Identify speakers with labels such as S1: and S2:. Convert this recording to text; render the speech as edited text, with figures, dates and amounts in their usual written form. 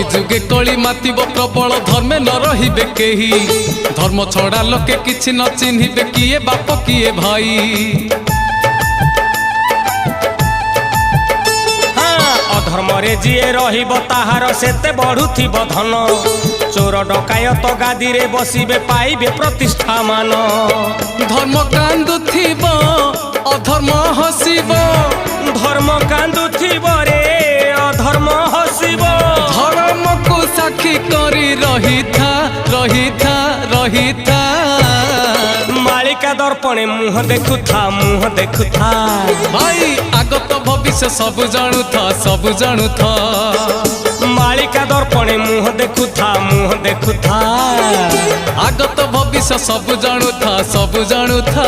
S1: कली जुगे कली मातिब प्रबल धर्मे न रहिबे केही धर्म छड़ा लोके किछि न चिन्हिबे किए बाप किए भाई।
S2: अधर्मरे जीए रहिब ताहार सेते बढ़ुथिब धन चोर डकायत गादी रे बसिबे पाइबे प्रतिष्ठा मान।
S1: धर्म कांदुथिब अधर्म हसिब
S2: धर्म कांदुथिब रे अधर्म हसिब।
S1: धर्म को साक्षी करी रहिथा रहिथा रहिथा
S2: मालिका दर्पणे मुह देखुथा मुह देखुथा
S1: भाई आगत भविष्य सब जानुथा सब जानुथा।
S2: मालिका दर्पणे मुह देखुथा मुह देखुथा
S1: आगत भविष्य सब जानुथा सब जानुथा।